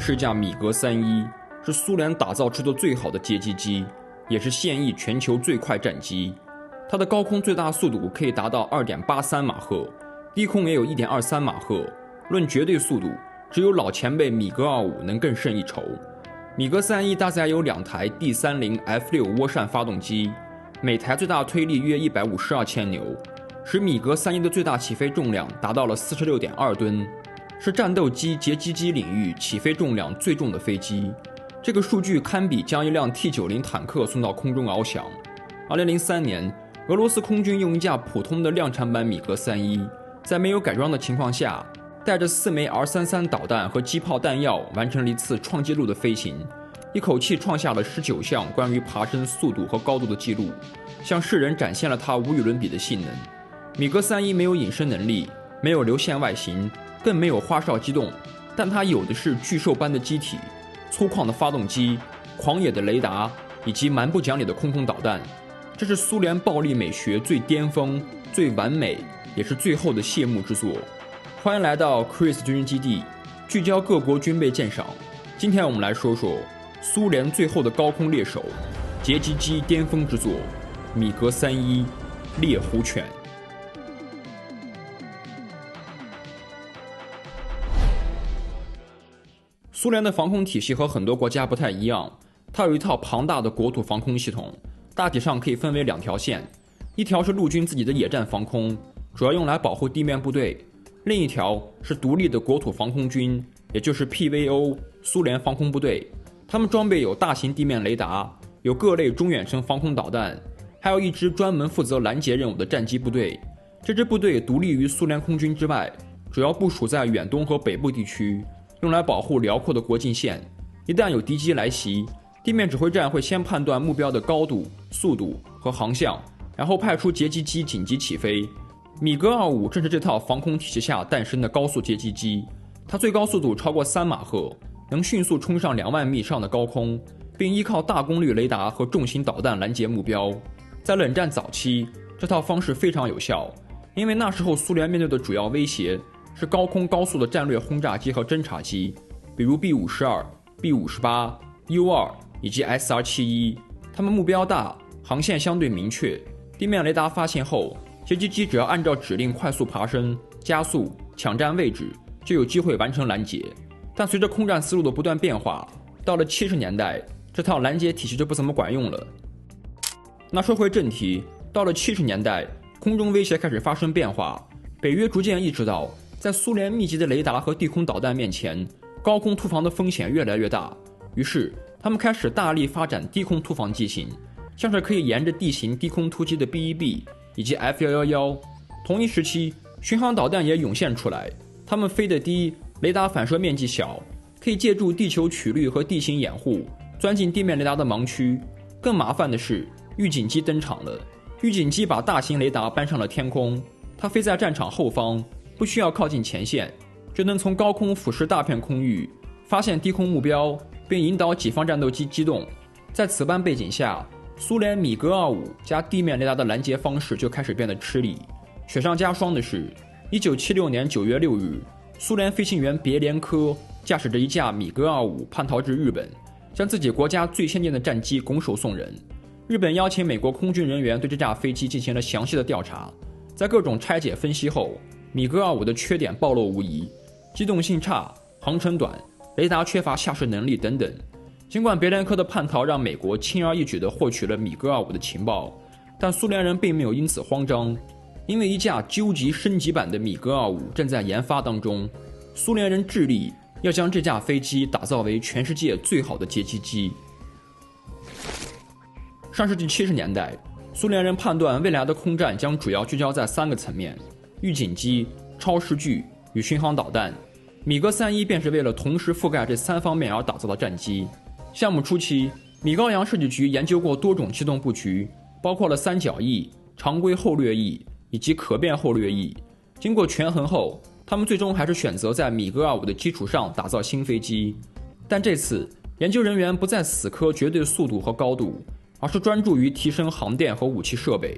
是一架米格31，是蘇聯打造出的最好的截擊機，也是現役全球最快戰機。它的高空最大速度可以達到 2.83 馬赫，低空也有 1.23 馬赫。論絕對速度，只有老前輩米格25能更勝一籌。米格31搭載有2台 D30F6 涡扇發動機，每台最大推力約152千牛，使米格31的最大起飛重量達到了 46.2 噸，是戰鬥機截擊機領域起飛重量最重的飛機。這個數據堪比將一輛 T90 坦克送到空中翱翔。2003年，俄羅斯空軍用一架普通的量產版米格31，在沒有改裝的情況下，帶着4枚 R33 導彈和機炮彈藥，完成了一次創紀錄的飛行，一口氣創下了19項關於爬升速度和高度的記錄，向世人展現了它無與倫比的性能。米格31沒有隱身能力，沒有流線外形，更沒有花哨機動，但它有的是巨獸般的機體、粗獷的發動機、狂野的雷達以及蠻不講理的空空導彈。這是蘇聯暴力美學最巔峰、最完美，也是最後的謝幕之作。歡迎來到 Chris 軍人基地，聚焦各國軍備鑑賞。今天我們來說說蘇聯最後的高空獵手，截擊機巔峰之作——米格31獵狐犬。蘇聯的防空體系和很多國家不太一樣，它有一套龐大的國土防空系統，大體上可以分為2條線，一條是陸軍自己的野戰防空，主要用來保護地面部隊。另一條是獨立的國土防空軍，也就是 PVO 蘇聯防空部隊。他們裝備有大型地面雷達，有各類中遠程防空導彈，還有一支專門負責攔截任務的戰機部隊。這支部隊獨立於蘇聯空軍之外，主要部署在遠東和北部地區，用來保護遼闊的國境線。一旦有敵機來襲，地面指揮站會先判斷目標的高度、速度和航向，然後派出截擊機緊急起飛。米格25正是這套防空體系下誕生的高速截擊機，它最高速度超過3馬赫，能迅速衝上2萬米以上的高空，並依靠大功率雷達和重型導彈攔截目標。在冷戰早期，這套方式非常有效，因為那時候蘇聯面對的主要威脅是高空高速的戰略轟炸機和偵察機，比如 B-52、B-58、U-2以及 SR-71。它們目標大，航線相對明確，地面雷達發現後，截擊機只要按照指令快速爬升、加速、搶占位置，就有機會完成攔截。但隨着空戰思路的不斷變化，到了70年代，這套攔截體系就不怎麼管用了。那說回正題，到了70年代，空中威脅開始發生變化，北約逐漸意識到，在蘇聯密集的雷達和地空導彈面前，高空突防的風險越來越大。於是，他們開始大力發展低空突防機型，像是可以沿着地形低空突擊的 B-1B。以及 F-111，同一時期，巡航導彈也湧現出來。它們飛得低，雷達反射面積小，可以借助地球曲率和地形掩護，鑽進地面雷達的盲區。更麻煩的是，預警機登場了。預警機把大型雷達搬上了天空，它飛在戰場後方，不需要靠近前線，就能從高空俯視大片空域，發現低空目標，並引導己方戰鬥機機動。在此般背景下，蘇聯米格25加地面雷達的攔截方式就開始變得吃力。雪上加霜的是，1976年9月6日，蘇聯飛行員別連科駕駛着一架米格25叛逃至日本，將自己國家最先進的戰機拱手送人。日本邀請美國空軍人員對這架飛機進行了詳細的調查，在各種拆解分析後，米格25的缺點暴露無遺：機動性差、航程短、雷達缺乏下視能力等等。儘管別連科的叛逃讓美國輕而易舉地獲取了米格25的情報，但蘇聯人並沒有因此慌張，因為一架究極升級版的米格25正在研發當中。蘇聯人致力要將這架飛機打造為全世界最好的截擊機。上世紀70年代，蘇聯人判斷未來的空戰將主要聚焦在3個層面：預警機、超視距與巡航導彈。米格31便是為了同時覆蓋這3方面而打造的戰機。項目初期，米高揚設計局研究過多種機動布局，包括了三角翼、常規后掠翼以及可变后掠翼。經過權衡後，他們最終還是選擇在米格25的基礎上打造新飛機。但這次，研究人員不再死磕絕對速度和高度，而是專注於提升航電和武器設備。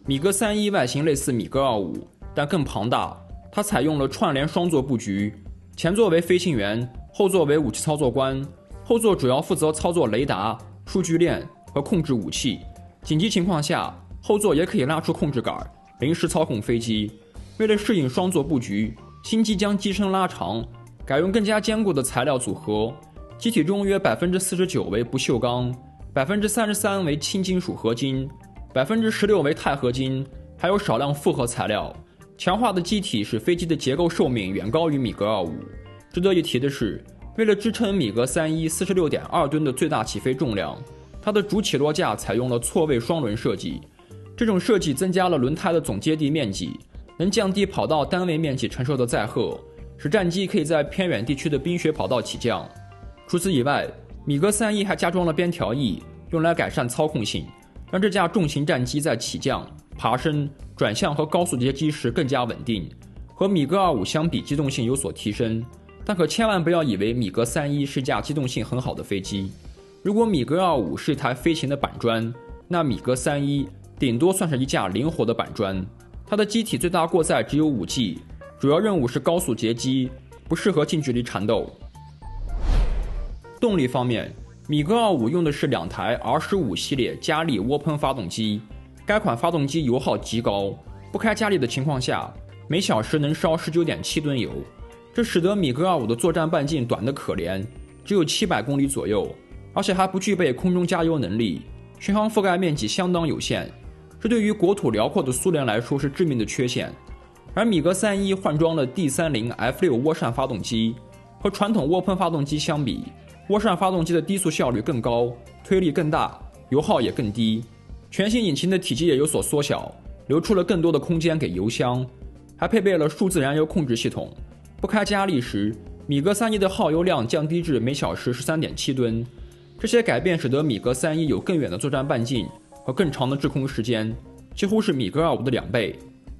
米格31外形類似米格25，但更龐大。它採用了串聯雙座布局，前座為飛行員，後座為武器操作官，後座主要負責操作雷達、數據鏈和控制武器。緊急情況下，後座也可以拉出控制桿，臨時操控飛機。為了適應雙座布局，新機將機身拉長，改用更加堅固的材料組合。機體中約 49% 為不鏽鋼， 33% 為輕金屬合金， 16% 為鈦合金，還有少量複合材料。強化的機體使飛機的結構壽命遠高於米格25。值得一提的是，為了支撐米格31 46.2噸的最大起飛重量，它的主起落架採用了錯位雙輪設計。這種設計增加了輪胎的總接地面積，能降低跑道單位面積承受的載荷，使戰機可以在偏遠地區的冰雪跑道起降。除此以外，米格31還加裝了邊條翼，用來改善操控性，讓這架重型戰機在起降、爬升、轉向和高速接機時更加穩定。和米格25相比，機動性有所提升，但可千萬不要以為米格31是架機动性很好的飛機。如果米格25是一台飛行的板磚，那米格31頂多算是一架靈活的板磚。它的機體最大過載只有5G，主要任務是高速截擊，不適合近距離纏鬥。动力方面，米格25用的是2台 R15 系列加力涡喷發動機，該款發動機油耗極高，不開加力的情況下，每小時能燒 19.7 噸油，這使得米格25的作戰半徑短得可憐，只有700公里左右，而且還不具備空中加油能力，巡航覆蓋面積相當有限，這對於國土遼闊的蘇聯來說是致命的缺陷。而米格31換裝了 D30 F6 渦扇發動機，和傳統渦噴發動機相比，渦扇發動機的低速效率更高，推力更大，油耗也更低。全新引擎的體積也有所縮小，留出了更多的空間給油箱，還配備了數字燃油控制系統。不開加力時，米格31的耗油量降低至每小時 13.7 噸。這些改變使得米格31有更遠的作戰半徑和更長的滯空時間，幾乎是米格25的2倍。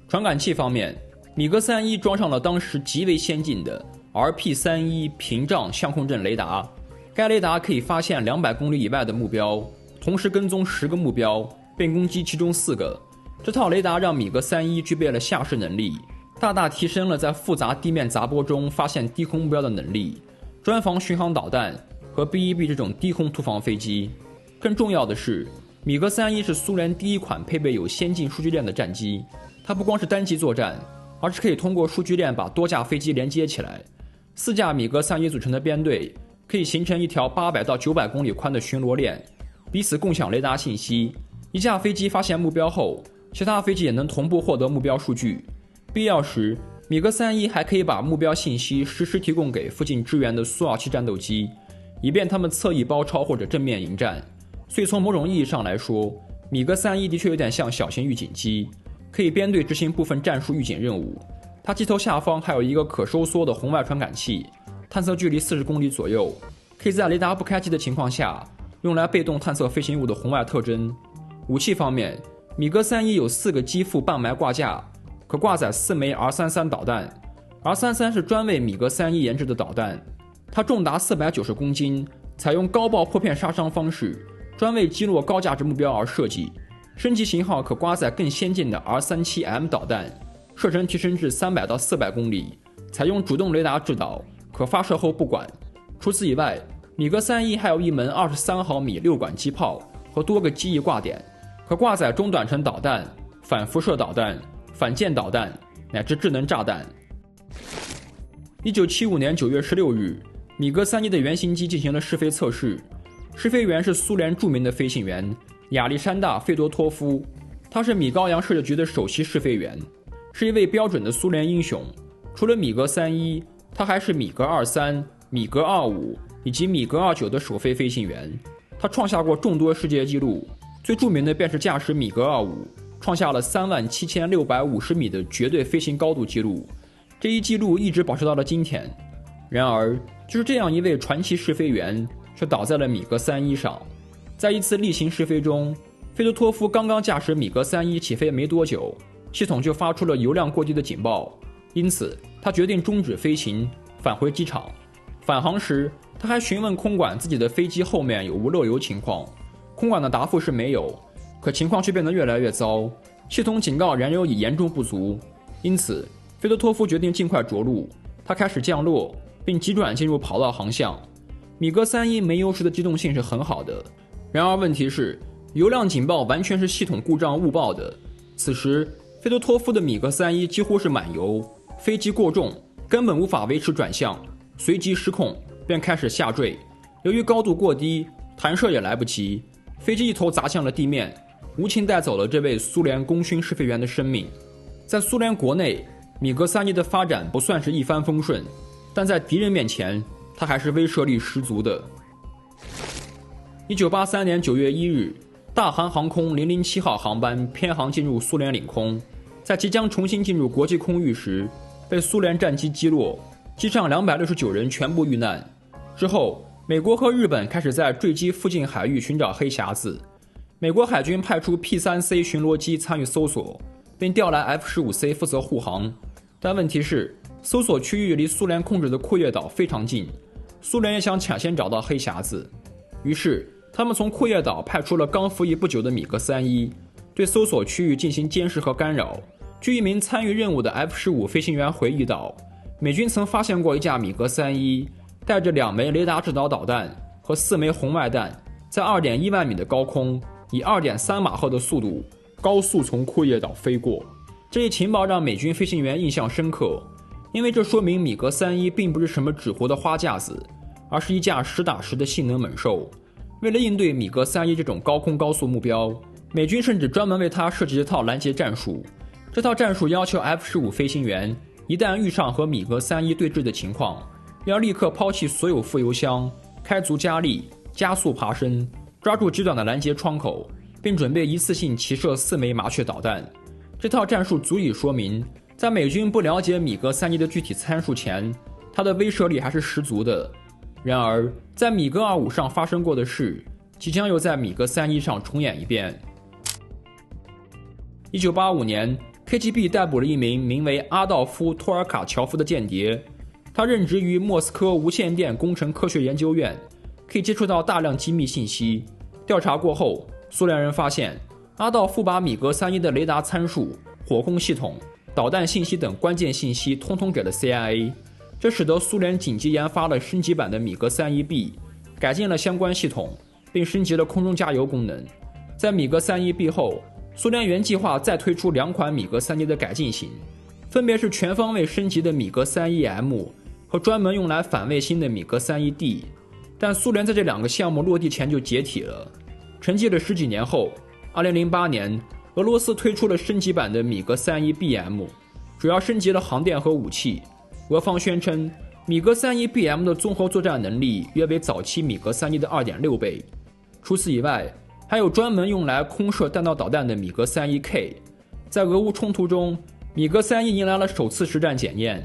傳感器方面，米格31裝上了當時極為先進的 RP31 屏障相控陣雷達，該雷達可以發現200公里以外的目標，同時跟蹤10個目標，並攻擊其中4個。這套雷達讓米格31具備了下視能力，大大提升了在複雜地面雜波中發現低空目標的能力，專防巡航導彈和 B-1B 這種低空突防飛機。更重要的是，米格31是蘇聯第一款配備有先進數據鏈的戰機，它不光是單機作戰，而是可以通過數據鏈把多架飛機連接起來。4架米格31組成的編隊可以形成一條800到900公里寬的巡邏鏈，彼此共享雷達信息。一架飛機發現目標後，其他飛機也能同步獲得目標數據。必要時，米格31還可以把目標信息實時提供給附近支援的蘇27戰鬥機，以便他們側翼包抄或者正面迎戰。所以從某種意義上來說，米格31的確有點像小型預警機，可以編隊執行部分戰術預警任務。它機頭下方還有一個可收縮的紅外傳感器，探測距離40公里左右，可以在雷達不開機的情況下用來被動探測飛行物的紅外特徵。武器方面，米格31有4個机腹半埋掛架，可掛載4枚 R33 導彈。R33是專為米格31研制的導彈，它重達490公斤，採用高爆破片殺傷方式，專為擊落高價值目標而設計。升級型號可掛載更先進的 R37M 導彈，射程提升至300到400公里，採用主動雷達制導，可發射後不管。除此以外，米格31還有一門23毫米6管機炮和多個機翼掛點，可掛載中短程導彈、反輻射導彈、反艦導彈乃至智能炸彈。1975年9月16日，米格31的原型機進行了試飛測試，試飛員是蘇聯著名的飛行員亞歷山大·費多托夫，他是米高揚射擊局的首席試飛員，是一位標準的蘇聯英雄。除了米格31，他還是米格23、米格25以及米格29的首飛飛行員。他創下過眾多世界紀錄，最著名的便是駕駛米格25，創下了37650米的絕對飛行高度紀錄，這一紀錄一直保持到了今天。然而，就是這樣一位傳奇試飛員，卻倒在了米格31上。在一次例行試飛中，費多托夫剛剛駕駛米格31起飛沒多久，系統就發出了油量過低的警報，因此他決定終止飛行，返回機場。返航時，他還詢問空管自己的飛機後面有無漏油情況，空管的答覆是沒有，可情況卻變得越來越糟，系統警告燃油已嚴重不足，因此費多托夫決定盡快着陸。他開始降落，並急轉進入跑道航向。米格31沒油時的機動性是很好的，然而問題是油量警報完全是系統故障誤報的。此時費多托夫的米格31幾乎是滿油，飛機過重，根本無法維持轉向，隨即失控便開始下墜。由於高度過低，彈射也來不及，飛機一頭砸向了地面，無情帶走了這位蘇聯功勳試飛員的生命。在蘇聯國內，米格31的發展不算是一帆風順，但在敵人面前，它還是威懾力十足的。1983年9月1日，大韩航空007號航班偏航進入蘇聯領空，在即將重新進入國際空域時，被蘇聯戰機擊落，機上269人全部遇難。之後，美國和日本開始在墜機附近海域尋找黑匣子。美國海軍派出 P-3C 巡邏機參與搜索，並調來 F-15C 負責護航。但問題是，搜索區域離蘇聯控制的庫頁島非常近，蘇聯也想搶先找到黑匣子。於是，他們從庫頁島派出了剛服役不久的米格31，對搜索區域進行監視和干擾。據一名參與任務的 F-15飛行員回憶道，美軍曾發現過一架米格31，帶着2枚雷達制導導彈和4枚紅外彈，在 2.1 萬米的高空，以 2.3 馬赫的速度高速從庫頁島飛過。這一情報讓美軍飛行員印象深刻，因為這說明米格31並不是什麼紙糊的花架子，而是一架實打實的性能猛獸。為了應對米格31這種高空高速目標，美軍甚至專門為它設計一套攔截戰術。這套戰術要求 F-15飛行員一旦遇上和米格31對峙的情況，要立刻拋棄所有副油箱，開足加力，加速爬升，抓住極短的攔截窗口，並準備一次性齊射4枚麻雀導彈。這套戰術足以說明，在美軍不了解米格31的具體參數前，它的威懾力還是十足的。然而，在米格25上發生過的事，即將又在米格31上重演一遍。1985年，KGB 逮捕了一名為阿道夫·托爾卡喬夫的間諜，他任職於莫斯科無線電工程科學研究院，可以接觸到大量機密信息。調查過後，蘇聯人發現阿道夫把米格31的雷達參數、火控系統、導彈信息等關鍵信息通通給了 CIA， 這使得蘇聯緊急研發了升級版的米格31B， 改進了相關系統，並升級了空中加油功能。在米格31B 後，蘇聯原計劃再推出2款米格31的改進型，分別是全方位升級的米格31M 和專門用來反衛星的米格31D。但蘇聯在這2個項目落地前就解體了。沉寂了10幾年後，2008年，俄羅斯推出了升級版的米格31BM， 主要升級了航電和武器。俄方宣稱，米格31BM 的綜合作戰能力約為早期米格31的 2.6 倍。除此以外，還有專門用來空射彈道導彈的米格31K。在俄烏衝突中，米格31迎來了首次實戰檢驗。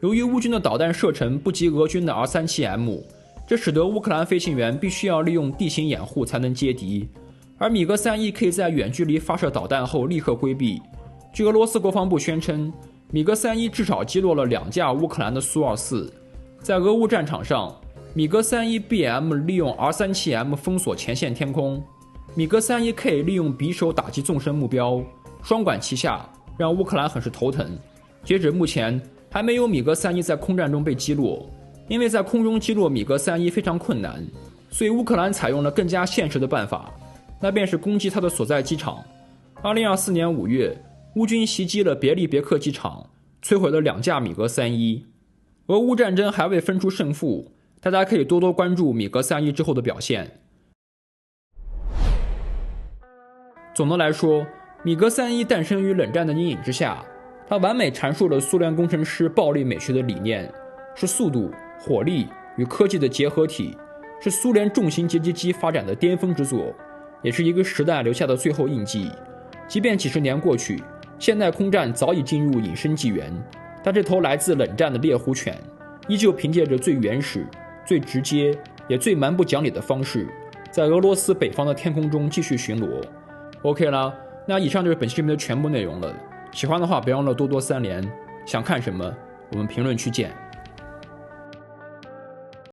由於烏軍的導彈射程不及俄軍的 R37M， 這使得烏克蘭飛行員必須要利用地形掩護才能接敵。而米格31可以在遠距離發射導彈後立刻規避。據俄羅斯國防部宣稱，米格31至少擊落了2架烏克蘭的蘇24。在俄烏戰場上，米格31BM 利用 R37M 封鎖前線天空，米格31K 利用匕首打擊縱深目標，雙管齊下，讓烏克蘭很是頭疼。截止目前，還沒有米格31在空戰中被擊落，因為在空中擊落米格31非常困難，所以烏克蘭採用了更加現實的辦法，那便是攻擊他的所在機場。2024年5月，烏軍襲擊了別利別克機場，摧毀了2架米格31。俄烏戰爭還未分出勝負，大家可以多多關注米格31之後的表現。總的來說，米格31誕生於冷戰的陰影之下，它完美闡述了蘇聯工程師暴力美學的理念，是速度、火力與科技的結合體，是蘇聯重型截擊機發展的巔峰之作，也是一個時代留下的最後印記。即便幾十年過去，現代空戰早已進入隱身紀元，但這頭來自冷戰的獵狐犬，依舊憑借着最原始、最直接也最蠻不講理的方式，在俄羅斯北方的天空中繼續巡邏。OK 啦，那以上就是本期視頻的全部內容了。喜歡的話別忘了多多3連。想看什麼，我們評論區見。